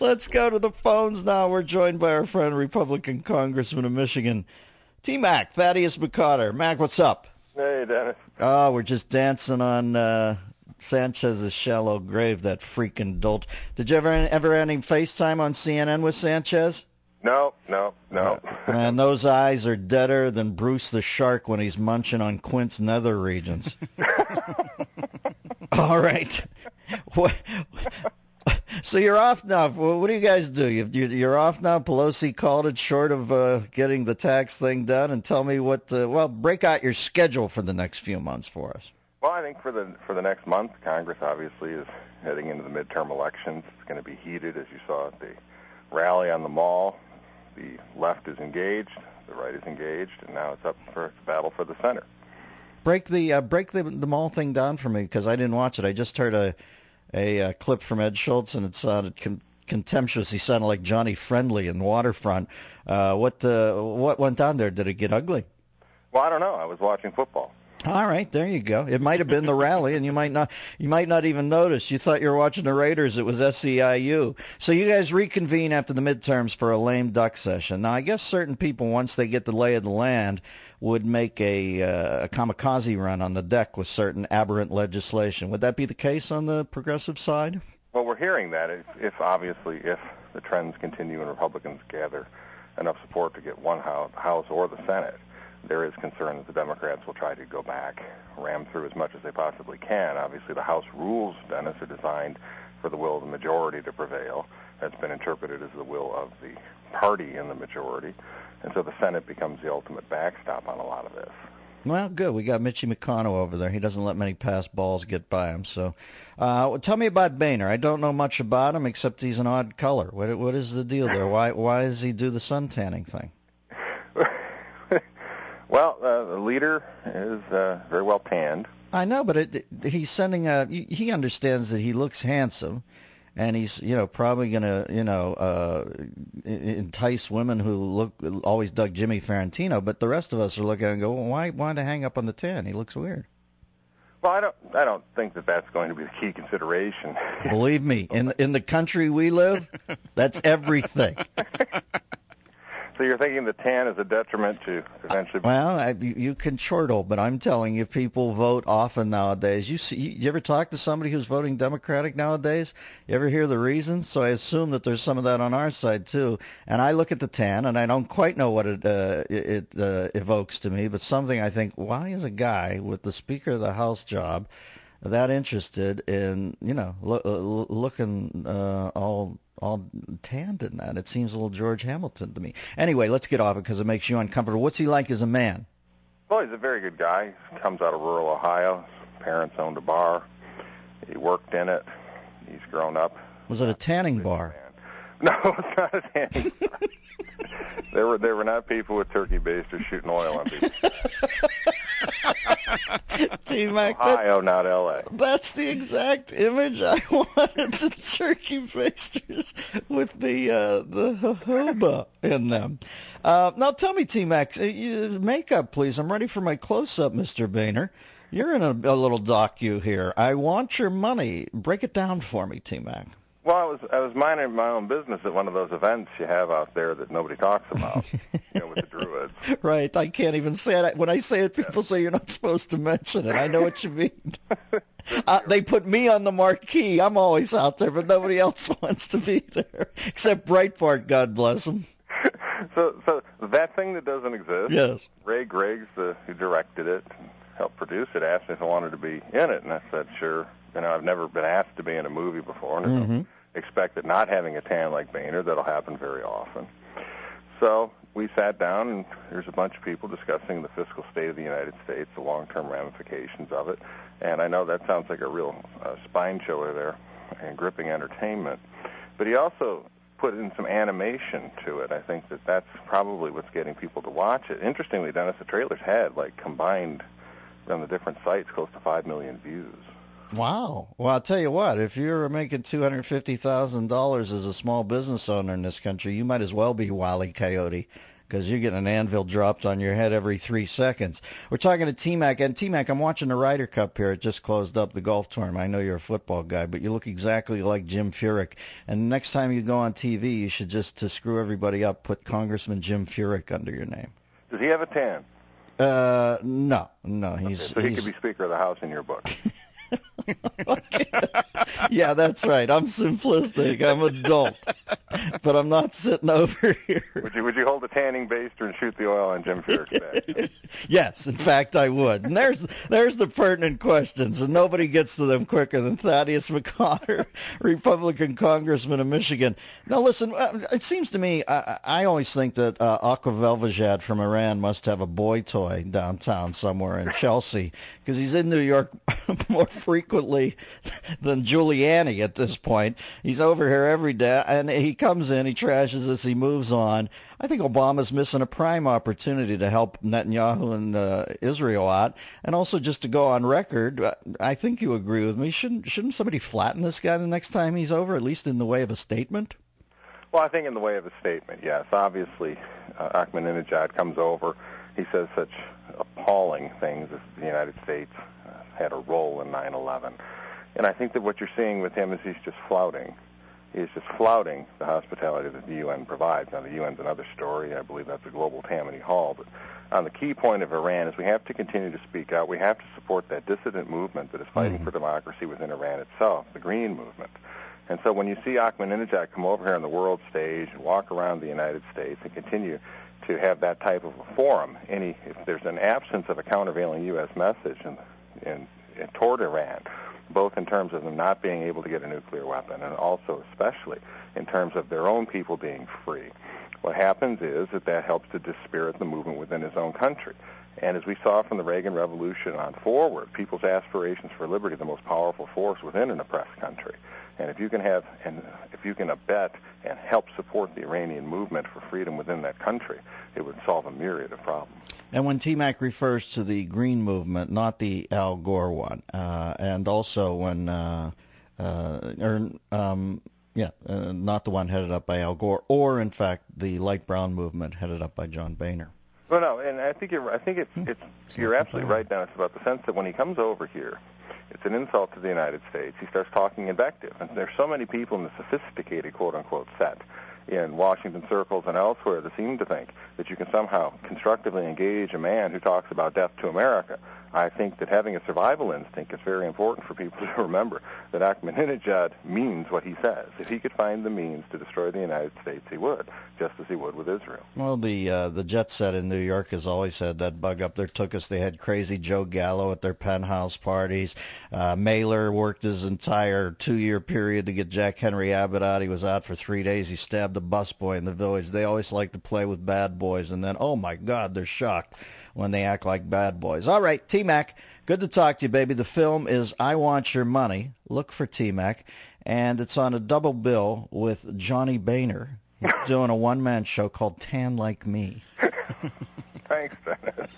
Let's go to the phones now. We're joined by our friend, Republican Congressman of Michigan, T-Mac, Thaddeus McCotter. Mac, what's up? Hey, Dennis. Oh, we're just dancing on Sanchez's shallow grave, that freaking dolt. Did you ever any FaceTime on CNN with Sanchez? No. Man, those eyes are deader than Bruce the Shark when he's munching on Quint's nether regions. All right. So you're off now. What do you guys do? You're off now? Pelosi called it short of getting the tax thing done. And tell me break out your schedule for the next few months for us. Well, I think for the next month, Congress obviously is heading into the midterm elections. It's going to be heated, as you saw at the rally on the Mall. The left is engaged, the right is engaged, and now it's up for a battle for the center. Break the Mall thing down for me, because I didn't watch it. I just heard a clip from Ed Schultz, and it sounded contemptuous. He sounded like Johnny Friendly in Waterfront. What went down there? Did it get ugly? Well, I don't know. I was watching football. All right, there you go. It might have been the rally, and you might not even notice. You thought you were watching the Raiders. It was SEIU. So you guys reconvene after the midterms for a lame duck session. Now, I guess certain people, once they get the lay of the land, would make a kamikaze run on the deck with certain aberrant legislation. Would that be the case on the progressive side? Well, we're hearing that if the trends continue and Republicans gather enough support to get one house or the Senate, there is concern that the Democrats will try to go back, ram through as much as they possibly can. Obviously, the House rules, Dennis, are designed for the will of the majority to prevail. That's been interpreted as the will of the party in the majority. And so the Senate becomes the ultimate backstop on a lot of this. Well, good. We got Mitchie McConnell over there. He doesn't let many pass balls get by him. So tell me about Boehner. I don't know much about him except he's an odd color. What is the deal there? Why does he do the suntanning thing? Well, the leader is very well tanned. I know, but he's sending he understands that he looks handsome, and he's probably going to entice women who always dug Jimmy Ferrantino, but the rest of us are looking at him and go, well, why to hang up on the tan? He looks weird. Well, I don't think that's going to be the key consideration. Believe me, in the country we live, that's everything. So you're thinking the tan is a detriment to eventually... Well, you can chortle, but I'm telling you, people vote often nowadays. You ever talk to somebody who's voting Democratic nowadays? You ever hear the reasons? So I assume that there's some of that on our side, too. And I look at the tan, and I don't quite know what it evokes to me, but something I think, why is a guy with the Speaker of the House job that interested in, looking all tanned in that? It seems a little George Hamilton to me. Anyway, let's get off it because it makes you uncomfortable. What's he like as a man? Well, he's a very good guy. He comes out of rural Ohio. His parents owned a bar. He worked in it. He's grown up. Was it a tanning bar? No, it's not a tanning bar. There were not people with turkey basters shooting oil on people. T-Mac, Ohio, not L.A. That's the exact image I wanted, the turkey basters with the jojoba in them. Now tell me, T-Mac, makeup, please. I'm ready for my close-up, Mr. Boehner. You're in a little docu here. I want your money. Break it down for me, T-Mac. Well, I was minding my own business at one of those events you have out there that nobody talks about, with the Druids. Right. I can't even say it. When I say it, people say you're not supposed to mention it. I know what you mean. They put me on the marquee. I'm always out there, but nobody else wants to be there, except Breitbart, God bless him. So that thing that doesn't exist, yes. Ray Griggs, who directed it and helped produce it, asked me if I wanted to be in it, and I said, sure. I've never been asked to be in a movie before, and I don't expect that not having a tan like Boehner, that'll happen very often. So we sat down, and there's a bunch of people discussing the fiscal state of the United States, the long-term ramifications of it, and I know that sounds like a real spine chiller there and gripping entertainment. But he also put in some animation to it. I think that's probably what's getting people to watch it. Interestingly, Dennis, the trailers had, combined on the different sites, close to 5 million views. Wow. Well, I'll tell you what, if you're making $250,000 as a small business owner in this country, you might as well be Wile E. Coyote. because you're getting an anvil dropped on your head every 3 seconds. We're talking to T-Mac, and T-Mac, I'm watching the Ryder Cup here. It just closed up, the golf tournament. I know you're a football guy, but you look exactly like Jim Furyk. And next time you go on TV, you should just, to screw everybody up, put Congressman Jim Furyk under your name. Does he have a tan? No. He's, okay, so he could be Speaker of the House in your book. Yeah, that's right. I'm simplistic. I'm adult, but I'm not sitting over here. Would you hold a tanning baster and shoot the oil on Jim Furyk's back? Yes, in fact, I would. And there's the pertinent questions, and nobody gets to them quicker than Thaddeus McCotter, Republican congressman of Michigan. Now, listen, it seems to me, I always think that Aqua Velvejad from Iran must have a boy toy downtown somewhere in Chelsea, because he's in New York more frequently than Giuliani at this point. He's over here every day, and he comes in, he trashes us, he moves on. I think Obama's missing a prime opportunity to help Netanyahu and Israel out, and also just to go on record. I think you agree with me. Shouldn't somebody flatten this guy the next time he's over, at least in the way of a statement? Well, I think in the way of a statement, yes. Obviously, Ahmadinejad comes over. He says such appalling things as the United States had a role in 9/11. And I think that what you're seeing with him is he's just flouting. He's just flouting the hospitality that the UN provides. Now, the UN's another story. I believe that's a global Tammany Hall. But on the key point of Iran is we have to continue to speak out. We have to support that dissident movement that is fighting for democracy within Iran itself, the Green Movement. And so when you see Ahmadinejad come over here on the world stage and walk around the United States and continue to have that type of a forum, if there's an absence of a countervailing U.S. message toward Iran, both in terms of them not being able to get a nuclear weapon and also especially in terms of their own people being free, what happens is that helps to dispirit the movement within his own country. And as we saw from the Reagan Revolution on forward, people's aspirations for liberty, the most powerful force within an oppressed country. And if you can abet and help support the Iranian movement for freedom within that country, it would solve a myriad of problems. And when T-Mac refers to the Green Movement, not the Al Gore one, and also when, not the one headed up by Al Gore, or in fact the Light Brown Movement headed up by John Boehner. Well, no, and I think you're absolutely right, Dennis, about the sense that when he comes over here, it's an insult to the United States. He starts talking invective, and there's so many people in the sophisticated quote-unquote set in Washington circles and elsewhere that seem to think that you can somehow constructively engage a man who talks about death to America. I think that having a survival instinct is very important for people to remember that Ahmadinejad means what he says. If he could find the means to destroy the United States, he would, just as he would with Israel. Well, the jet set in New York has always had that bug up there. Took us. They had crazy Joe Gallo at their penthouse parties. Mailer worked his entire 2-year period to get Jack Henry Abbott out. He was out for 3 days. He stabbed a busboy in the village. They always like to play with bad boys, and then, oh my God, they're shocked when they act like bad boys. All right, T-Mac, good to talk to you, baby. The film is I Want Your Money. Look for T-Mac. And it's on a double bill with Johnny Boehner. He's doing a one-man show called Tan Like Me. Thanks, Dennis.